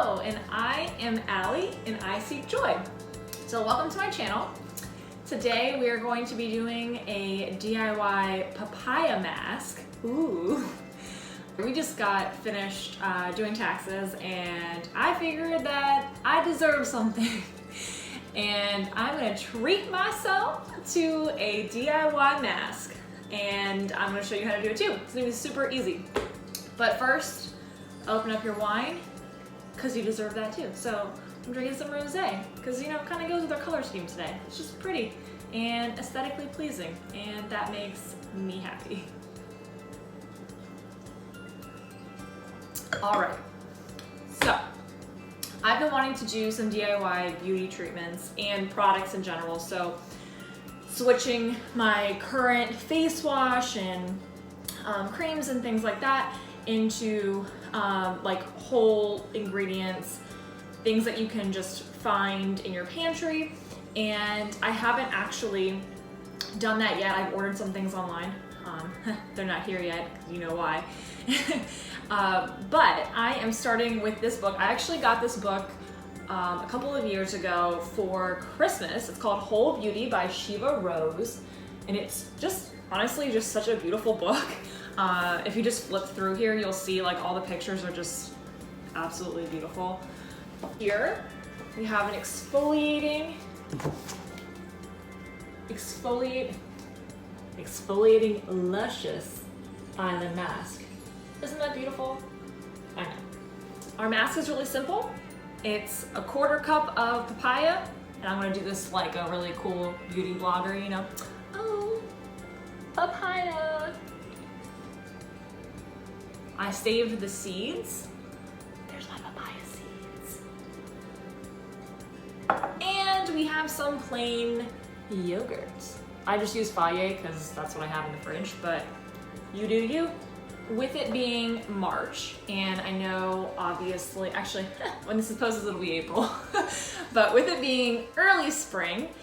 Hello, and I am Allie, and I seek joy. So welcome to my channel. Today we are going to be doing a DIY papaya mask. Ooh. We just got finished doing taxes, and I figured that I deserve something. And I'm gonna treat myself to a DIY mask. And I'm gonna show you how to do it too. It's gonna be super easy. But first, open up your wine, because you deserve that too. So I'm drinking some rosé, because you know, it kind of goes with our color scheme today. It's just pretty and aesthetically pleasing, and that makes me happy. All right, so I've been wanting to do some DIY beauty treatments and products in general. So switching my current face wash and creams and things like that into like whole ingredients, things that you can just find in your pantry. And I haven't actually done that yet. I've ordered some things online. They're not here yet, you know why. But I am starting with this book. I actually got this book a couple of years ago for Christmas. It's called Whole Beauty by Shiva Rose. And it's just, honestly, just such a beautiful book. If you just flip through here, you'll see like all the pictures are just absolutely beautiful. Here we have an exfoliating luscious island mask. Isn't that beautiful? I know. Our mask is really simple. It's a 1/4 cup of papaya, and I'm gonna do this like a really cool beauty blogger, you know. Oh, papaya. I saved the seeds. There's my papaya seeds. And we have some plain yogurt. I just use Fage because that's what I have in the fridge, but you do you. With it being March, and I know obviously, actually, when this is posted it'll be April, but with it being early spring,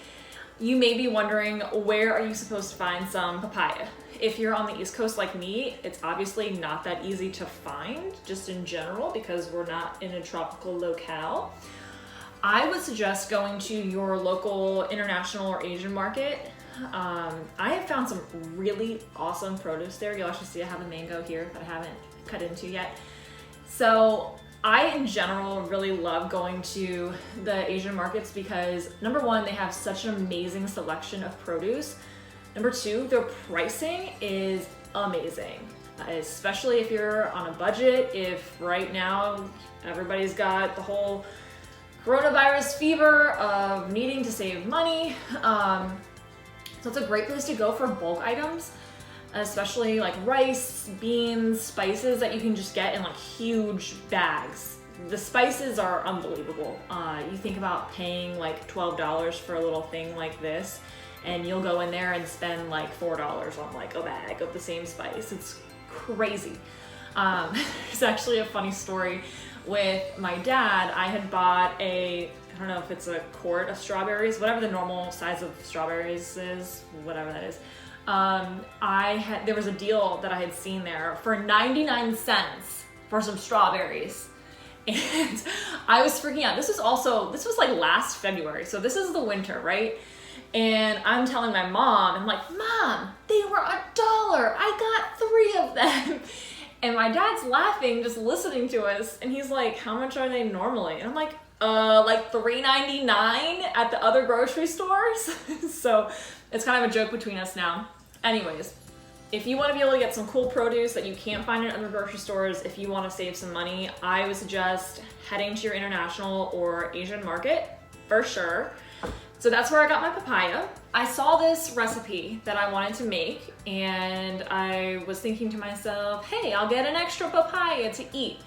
you may be wondering, where are you supposed to find some papaya? If you're on the East Coast like me, it's obviously not that easy to find, just in general, because we're not in a tropical locale. I would suggest going to your local international or Asian market. I have found some really awesome produce there. You'll actually see I have a mango here that I haven't cut into yet. So I, in general, really love going to the Asian markets because number one, they have such an amazing selection of produce. Number two, their pricing is amazing, especially if you're on a budget. If right now everybody's got the whole coronavirus fever of needing to save money. So it's a great place to go for bulk items, especially like rice, beans, spices that you can just get in like huge bags. The spices are unbelievable. You think about paying like $12 for a little thing like this, and you'll go in there and spend like $4 on like a bag of the same spice. It's crazy. It's actually a funny story with my dad. I had bought I don't know if it's a quart of strawberries, whatever the normal size of strawberries is, whatever that is. There was a deal that I had seen there for 99 cents for some strawberries. And I was freaking out. This was like last February. So this is the winter, right? And I'm telling my mom, I'm like, Mom, they were $1. I got 3 of them. And my dad's laughing, just listening to us. And he's like, how much are they normally? And I'm like $3.99 at the other grocery stores. So it's kind of a joke between us now. Anyways, if you want to be able to get some cool produce that you can't find in other grocery stores, if you want to save some money, I would suggest heading to your international or Asian market for sure. So that's where I got my papaya. I saw this recipe that I wanted to make, and I was thinking to myself, hey, I'll get an extra papaya to eat.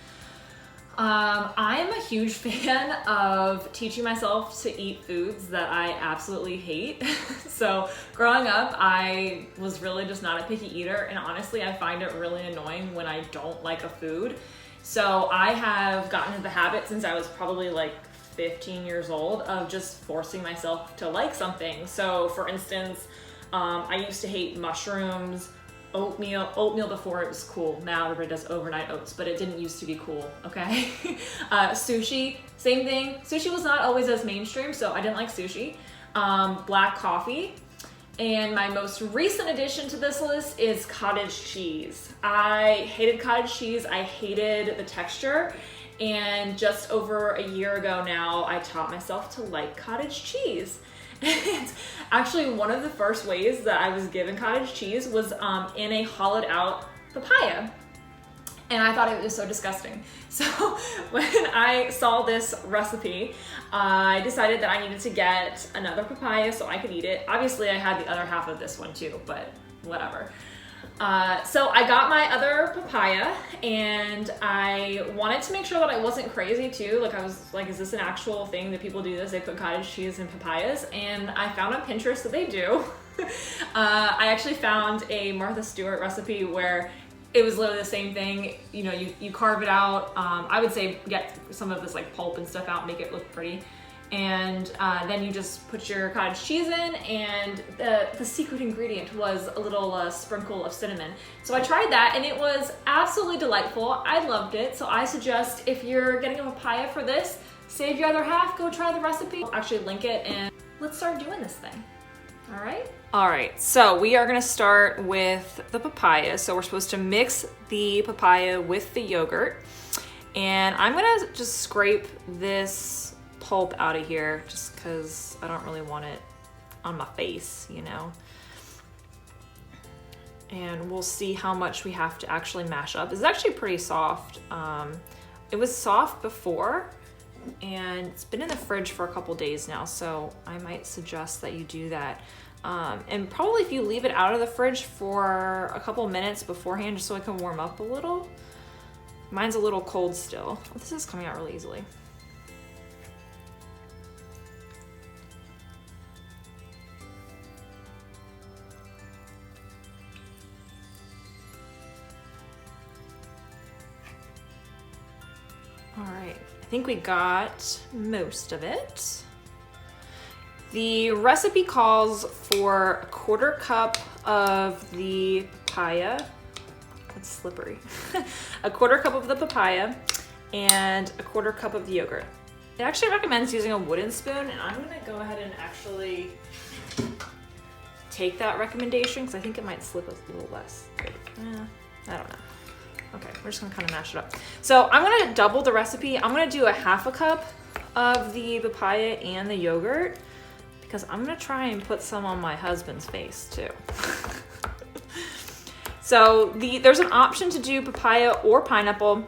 I am a huge fan of teaching myself to eat foods that I absolutely hate. So growing up, I was really just not a picky eater, and honestly, I find it really annoying when I don't like a food. So I have gotten into the habit since I was probably like 15 years old of just forcing myself to like something. So for instance, I used to hate mushrooms, oatmeal before it was cool. Now everybody does overnight oats, but it didn't used to be cool, okay? Sushi, same thing. Sushi was not always as mainstream, so I didn't like sushi. Black coffee. And my most recent addition to this list is cottage cheese. I hated cottage cheese. I hated the texture. And just over a year ago now, I taught myself to like cottage cheese. And actually, one of the first ways that I was given cottage cheese was in a hollowed out papaya. And I thought it was so disgusting. So when I saw this recipe, I decided that I needed to get another papaya so I could eat it. Obviously, I had the other half of this one too, but whatever. So I got my other papaya, and I wanted to make sure that I wasn't crazy too. Like I was like, is this an actual thing that people do this? They put cottage cheese in papayas, and I found on Pinterest that they do. I actually found a Martha Stewart recipe where it was literally the same thing. You know, you carve it out. I would say get some of this like pulp and stuff out, make it look pretty. And then you just put your cottage cheese in, and the secret ingredient was a little sprinkle of cinnamon. So I tried that, and it was absolutely delightful. I loved it. So I suggest if you're getting a papaya for this, save your other half, go try the recipe. I'll actually link it, and let's start doing this thing. All right? All right, so we are gonna start with the papaya. So we're supposed to mix the papaya with the yogurt. And I'm gonna just scrape this pulp out of here just because I don't really want it on my face, you know. And we'll see how much we have to actually mash up. It's actually pretty soft. It was soft before, and it's been in the fridge for a couple days now, so I might suggest that you do that. And probably if you leave it out of the fridge for a couple minutes beforehand, just so it can warm up a little. Mine's a little cold still. Oh, this is coming out really easily. All right, I think we got most of it. The recipe calls for a 1/4 cup of the papaya. That's slippery. A 1/4 cup of the papaya and a 1/4 cup of the yogurt. It actually recommends using a wooden spoon, and I'm gonna go ahead and actually take that recommendation because I think it might slip a little less. I don't know. Okay, we're just gonna kind of mash it up. So I'm gonna double the recipe. I'm gonna do a 1/2 cup of the papaya and the yogurt because I'm gonna try and put some on my husband's face too. So there's an option to do papaya or pineapple.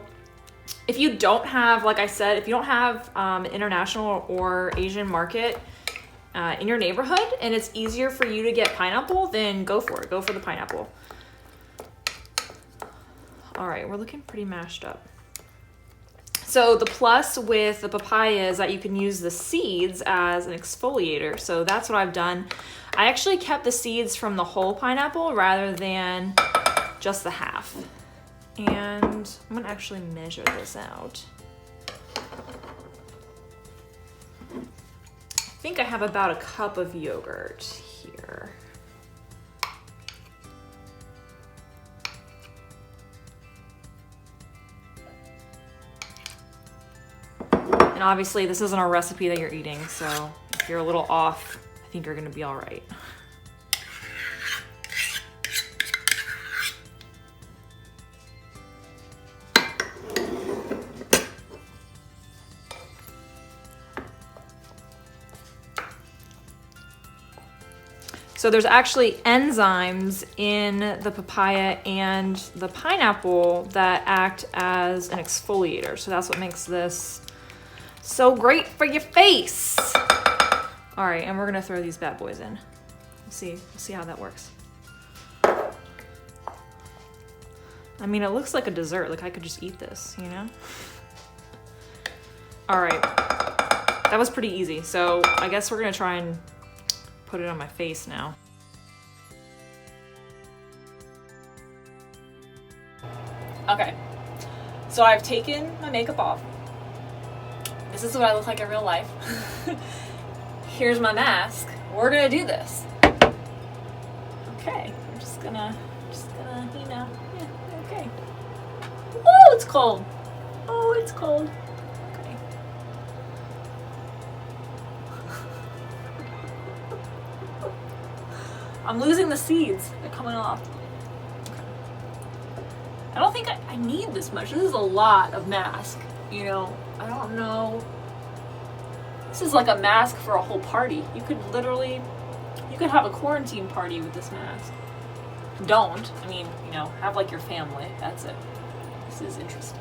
If you don't have, like I said, if you don't have an international or Asian market in your neighborhood and it's easier for you to get pineapple, then go for it. Go for the pineapple. All right, we're looking pretty mashed up. So the plus with the papaya is that you can use the seeds as an exfoliator. So that's what I've done. I actually kept the seeds from the whole pineapple rather than just the half. And I'm gonna actually measure this out. I think I have about a cup of yogurt here. And obviously this isn't a recipe that you're eating, so if you're a little off, I think you're gonna be all right. So there's actually enzymes in the papaya and the pineapple that act as an exfoliator. So that's what makes this so great for your face. All right, and we're gonna throw these bad boys in. We'll see how that works. I mean, it looks like a dessert. Like I could just eat this, you know? All right, that was pretty easy. So I guess we're gonna try and put it on my face now. Okay, so I've taken my makeup off. This is what I look like in real life. Here's my mask. We're gonna do this. Okay, I'm just gonna Just gonna, you know, yeah, okay. Oh, it's cold. Oh, it's cold. Okay. I'm losing the seeds. They're coming off. Okay. I don't think I need this much. This is a lot of mask, you know. I don't know. This is like a mask for a whole party. You could literally, you could have a quarantine party with this mask. Don't. I mean, you know, have like your family. That's it. This is interesting.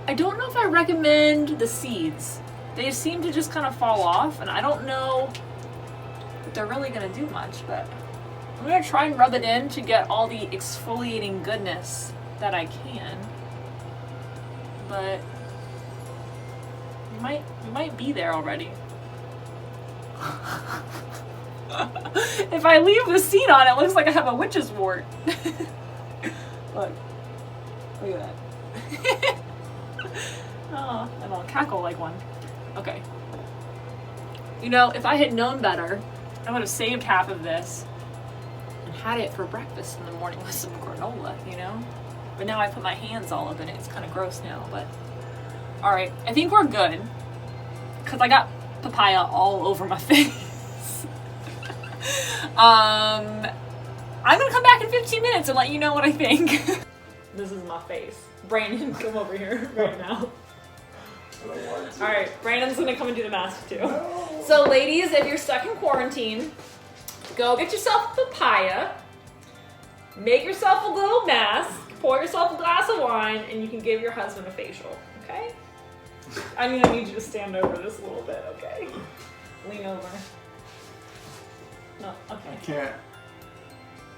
I don't know if I recommend the seeds. They seem to just kind of fall off, and I don't know if they're really gonna do much, but I'm gonna try and rub it in to get all the exfoliating goodness that I can. But you might be there already. If I leave the seed on, it looks like I have a witch's wart. Look at that. Oh, I don't cackle like one. Okay. You know, if I had known better, I would have saved half of this and had it for breakfast in the morning with some granola, you know? But now I put my hands all up in it. It's kind of gross now, but all right. I think we're good because I got papaya all over my face. I'm gonna come back in 15 minutes and let you know what I think. This is my face. Brandon, come over here right now. All right, Brandon's gonna come and do the mask too. No. So ladies, if you're stuck in quarantine, go get yourself a papaya, make yourself a little mask, pour yourself a glass of wine, and you can give your husband a facial, okay? I'm gonna need you to stand over this a little bit, okay? Lean over. No, okay. I can't.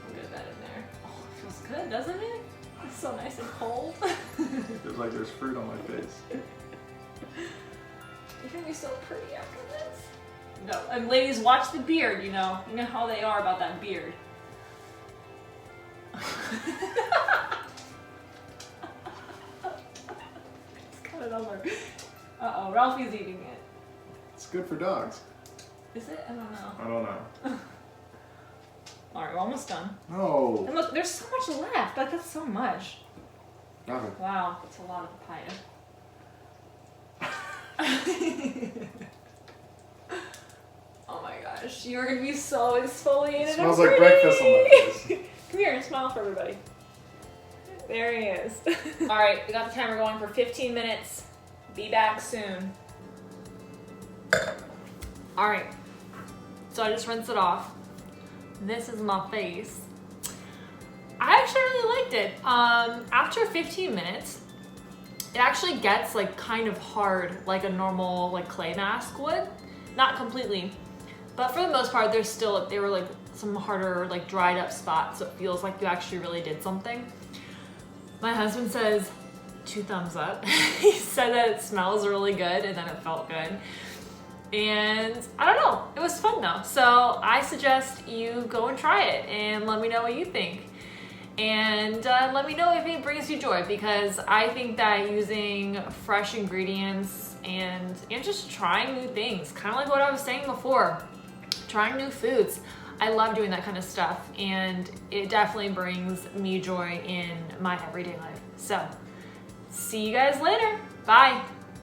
I'll get that in there. Oh, it feels good, doesn't it? It's so nice and cold. Feels like there's fruit on my face. You're gonna be so pretty after this. No, and ladies, watch the beard, you know how they are about that beard. It's cut it over. Uh-oh, Ralphie's eating it. It's good for dogs. Is it? I don't know. I don't know. Alright, we're almost done. No. And look, there's so much left. Like, that's so much. Nothing. Wow, that's a lot of papaya. Oh my gosh, you're gonna be so exfoliated. It smells like breakfast on my face. Come here and smile for everybody. There he is. All right, we got the timer going for 15 minutes. Be back soon. All right, so I just rinsed it off. This is my face. I actually really liked it. After 15 minutes, it actually gets like kind of hard, like a normal like clay mask would. Not completely, but for the most part, they were like some harder, like dried up spots. So it feels like you actually really did something. My husband says 2 thumbs up. He said that it smells really good and then it felt good. And I don't know, it was fun though. So I suggest you go and try it and let me know what you think. And let me know if it brings you joy, because I think that using fresh ingredients and just trying new things, kind of like what I was saying before, trying new foods, I love doing that kind of stuff, and it definitely brings me joy in my everyday life. So see you guys later. Bye.